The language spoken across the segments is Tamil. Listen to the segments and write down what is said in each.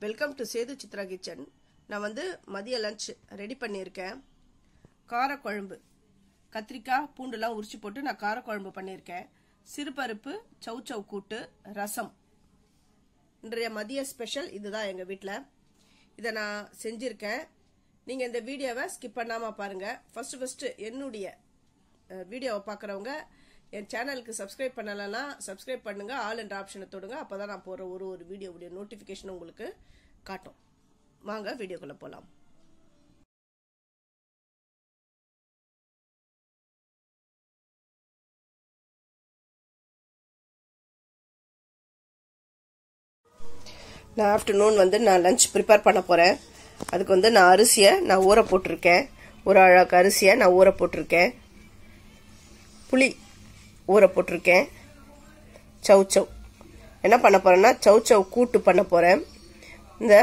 Welcome to sethuchithra kitchen. நான் மதிய லஞ்ச் ரெடி பண்ணியிருக்கேன். காரக்குழம்பு, கத்திரிக்காய் பூண்டுலாம் உரிச்சு போட்டு நான் காரக்குழம்பு பண்ணியிருக்கேன். சிறுபருப்பு, சௌச்சௌ கூட்டு, ரசம். இன்றைய மதிய ஸ்பெஷல் இதுதான் எங்கள் வீட்டில். இதை நான் செஞ்சுருக்கேன். நீங்கள் இந்த வீடியோவை ஸ்கிப் பண்ணாமல் பாருங்கள். ஃபஸ்ட்டு என்னுடைய வீடியோவை பார்க்குறவங்க என் சேனலுக்கு சப்ஸ்கிரைப் பண்ணலைன்னா சப்ஸ்கிரைப் பண்ணுங்கள். ஆல் என்ற ஆப்ஷனை தொடுங்க. அப்போ தான் நான் போகிற ஒரு வீடியோவுடைய நோட்டிஃபிகேஷன் உங்களுக்கு காட்டும். வாங்க வீடியோக்குள்ளே போகலாம். நான் ஆஃப்டர்நூன் நான் லஞ்ச் ப்ரிப்பேர் பண்ண போகிறேன். அதுக்கு நான் அரிசியை நான் ஊற போட்டிருக்கேன். ஒரு அழகு அரிசியை நான் ஊற போட்டிருக்கேன். புளி ஊற போட்டிருக்கேன். சௌச்சௌ என்ன பண்ண போகிறேன்னா சௌச்சௌ கூட்டு பண்ண போகிறேன். இந்த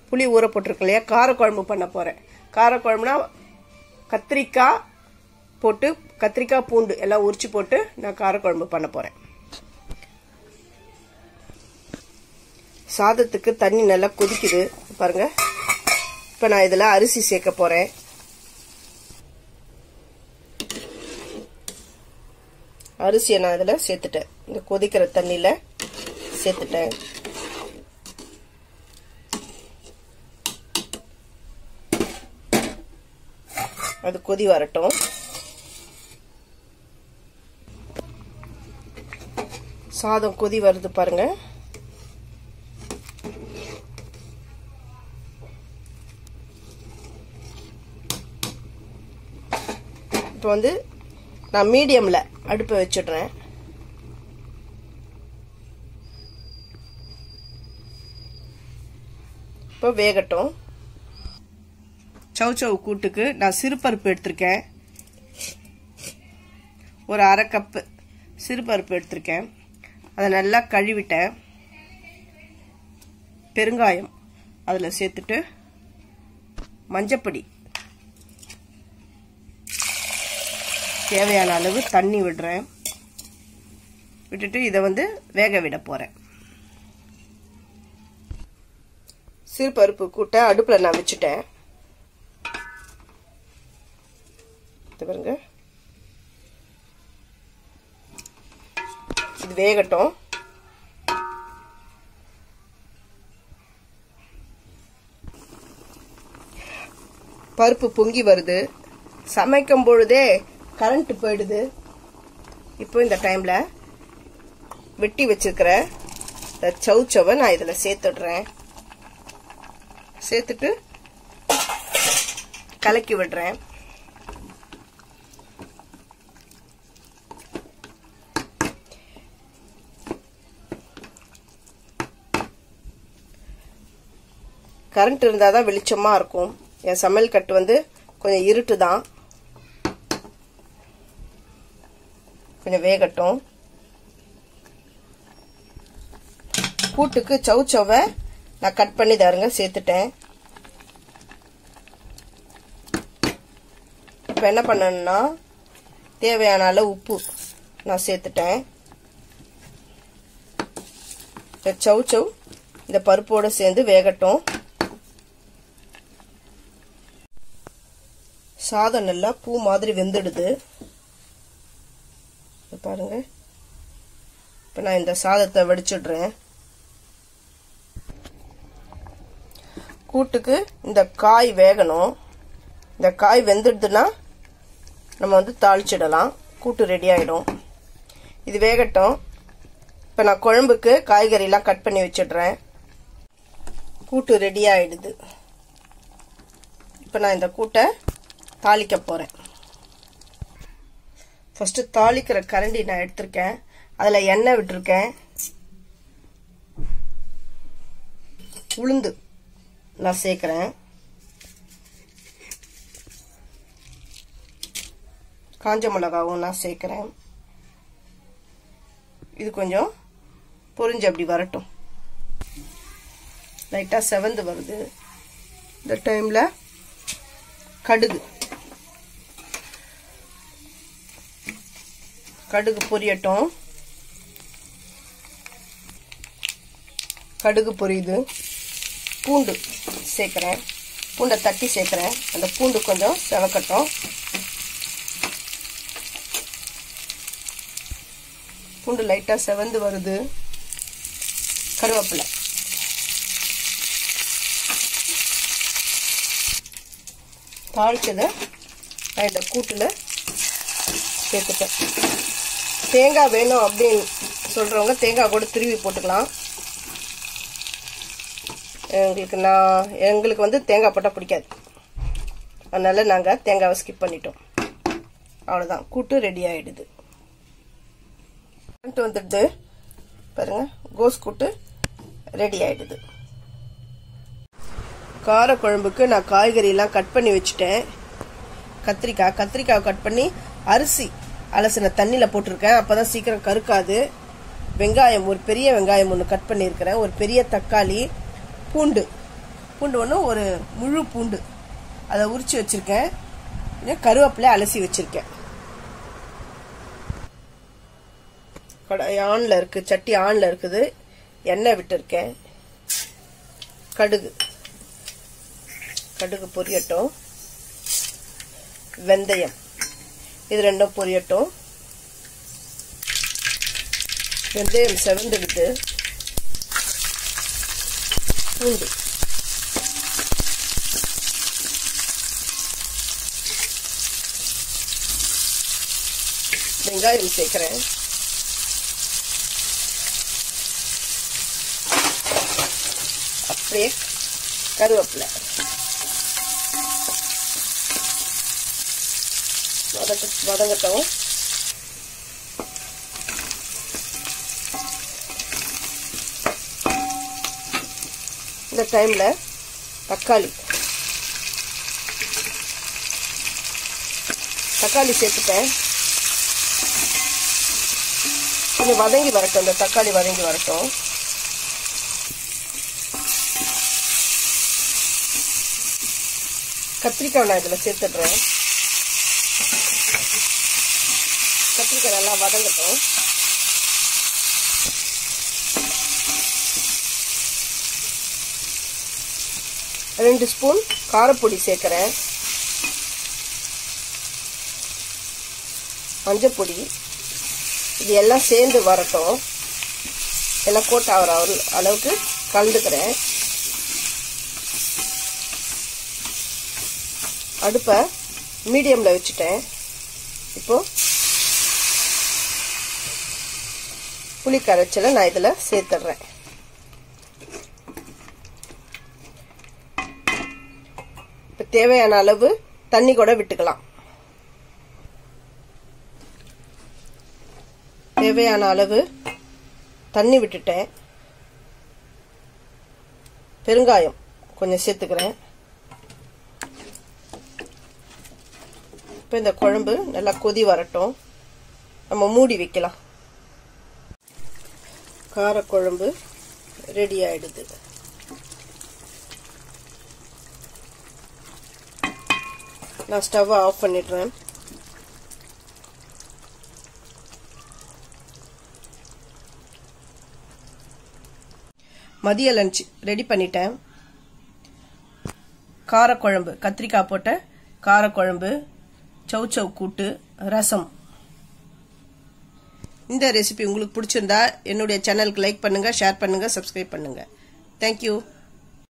புளி ஊற போட்டிருக்கு இல்லையா, காரக்குழம்பு பண்ண போகிறேன். காரக்குழம்புனா கத்திரிக்காய் போட்டு, கத்திரிக்காய் பூண்டு எல்லாம் உரிச்சு போட்டு நான் காரக்குழம்பு பண்ண போகிறேன். சாதத்துக்கு தண்ணி நல்லா கொதிக்குது பாருங்க. இப்போ நான் இதில் அரிசி சேர்க்க போகிறேன். அரிசியை நான் இதில் சேர்த்துட்டேன். இந்த கொதிக்கிற தண்ணியில் சேர்த்துட்டேன். அது கொதி வரட்டும். சாதம் கொதி வருது பாருங்க. இப்போ நான் மீடியம்ல அடுப்பை வச்சிடுறேன். இப்போ வேகட்டும். சௌச்சௌ கூட்டுக்கு நான் சிறுபருப்பு எடுத்திருக்கேன். ஒரு அரை கப்பு சிறுபருப்பு எடுத்திருக்கேன். அதை நல்லா கழுவிட்டேன். பெருங்காயம் அதில் சேர்த்துட்டு மஞ்சப்பொடி, தேவையான அளவு தண்ணி விடுறேன். விட்டுட்டு இதை வேக விட போறேன். சிறுபருப்பு கூட்ட அடுப்புல நான் வச்சுட்டேன். பாருங்க, இது வேகட்டும். பருப்பு பொங்கி வருது. சமைக்கும் பொழுதே கரண்ட் போயிடுது. இப்போ இந்த டைம்ல வெட்டி வச்சிருக்கிற இந்த சௌச்சௌவை நான் இதுல சேர்த்துடுறேன். சேர்த்துட்டு கலக்கி விடுறேன். கரண்ட் இருந்தாதான் வெளிச்சமா இருக்கும். என் சமையல் கட்டு கொஞ்சம் இருட்டு தான். கொஞ்சம் வேகட்டும். கூட்டுக்கு சௌச்சௌவை நான் கட் பண்ணி தாருங்க சேர்த்துட்டேன். இப்ப என்ன பண்ணணும்னா தேவையான அளவு உப்பு நான் சேர்த்துட்டேன். சௌச்சௌ இந்த பருப்போட சேர்ந்து வேகட்டும். சாதம் நல்லா பூ மாதிரி வெந்துடுது பாருங்க. இப்ப நான் இந்த சாதத்தை வடிச்சிடுறேன். கூட்டுக்கு இந்த காய் வேகணும். இந்த காய் வெந்துடுதுன்னா நம்ம தாளிச்சிடலாம். கூட்டு ரெடி ஆயிடும். இது வேகட்டும். இப்ப நான் குழம்புக்கு காய்கறி எல்லாம் கட் பண்ணி வச்சிடுறேன். கூட்டு ரெடி ஆயிடுது. இப்ப நான் இந்த கூட்டை தாளிக்க போறேன். ஃபர்ஸ்ட் தாளிக்கிற கரண்டி நான் எடுத்திருக்கேன். அதுல எண்ணெய் விட்டுருக்கேன். உளுந்து நான் சேர்க்கிறேன். காஞ்ச மிளகாவும் நான் சேர்க்கிறேன். இது கொஞ்சம் பொரிஞ்சு அப்படி வரட்டும். லைட்டா செவந்து வருது. இந்த டைம்ல கடுகு பொரியட்டும். கடுகு பொரியுது. பூண்டு சேர்க்குறேன். பூண்டை தட்டி சேர்க்குறேன். அந்த பூண்டு கொஞ்சம் செவக்கட்டும். பூண்டு லைட்டாக செவந்து வருது. கருவேப்பிலை, தாளிச்சதை நான் இந்த கூட்டில் சேர்த்துட்டேன். தேங்காய் வேணும் அப்படின்னு சொல்கிறவங்க தேங்காய் கூட திருவி போட்டுக்கலாம். எங்களுக்கு வந்து தேங்காய் போட்டால் பிடிக்காது. அதனால் நாங்கள் தேங்காவை ஸ்கிப் பண்ணிட்டோம். அவ்வளோதான், கூட்டு ரெடி ஆகிடுது. வந்துடுது பாருங்க, கோஸ் கூட்டு ரெடி ஆகிடுது. கார குழம்புக்கு நான் காய்கறியெல்லாம் கட் பண்ணி வச்சுட்டேன். கத்திரிக்காய் கட் பண்ணி அரிசி அலசின தண்ணியில் போட்டிருக்கேன். அப்போ தான் சீக்கிரம் கருக்காது. வெங்காயம், ஒரு பெரிய வெங்காயம் ஒன்று கட் பண்ணியிருக்கிறேன். ஒரு பெரிய தக்காளி, பூண்டு ஒன்று, ஒரு முழு பூண்டு அதை உரிச்சு வச்சுருக்கேன். கருவேப்பிலை அலசி வச்சுருக்கேன். கடாய் ஆனில் இருக்குது, சட்டி ஆனில் இருக்குது. எண்ணெய் விட்டுருக்கேன். கடுகு பொரியட்டும். வெந்தயம், இது ரெண்டும் பொரியட்டும். வெந்தயம் செவந்துடுது. பூண்டு, வெங்காயம் சேர்க்கிறேன். அப்படியே கருவேப்பிலை வதங்கட்டும். இந்த டைம்ல தக்காளி சேர்த்துட்டேன். கொஞ்சம் வதங்கி வரட்டும். இந்த தக்காளி வதங்கி வரட்டும். கத்திரிக்காய் நான் இதில் சேர்த்துடுறேன். கத்திரிக்காய் நல்லா வதங்கட்டும். ரெண்டு ஸ்பூன் காரப்பொடி சேர்க்கிறேன். மஞ்சப்பொடி, இது எல்லாம் சேர்ந்து வரட்டும். எல்லாம் கோட் ஆகிற அளவுக்கு கலந்துக்கிறேன். அடுப்பை மீடியமில் வச்சுட்டேன். இப்போ புளி கரைச்சலை நான் இதில் சேர்த்துடுறேன். இப்போ தேவையான அளவு தண்ணி கூட விட்டுக்கலாம். தேவையான அளவு தண்ணி விட்டுட்டேன். பெருங்காயம் கொஞ்சம் சேர்த்துக்கிறேன். இப்போ இந்த குழம்பு நல்லா கொதி வரட்டும். நம்ம மூடி வைக்கலாம். காரக்குழம்பு ரெடி ஆயிடுது. நான் ஸ்டவ்வை ஆஃப் பண்ணிடுறேன். மதிய லஞ்ச் ரெடி பண்ணிட்டேன். காரக்குழம்பு, கத்திரிக்காய் போட்ட காரக்குழம்பு, சௌச்சௌ கூட்டு, ரசம். இந்த ரெசிபி உங்களுக்கு பிடிச்சிருந்தா என்னுடைய சேனலுக்கு லைக் பண்ணுங்க, ஷேர் பண்ணுங்க, சப்ஸ்கிரைப் பண்ணுங்க. தேங்க்யூ.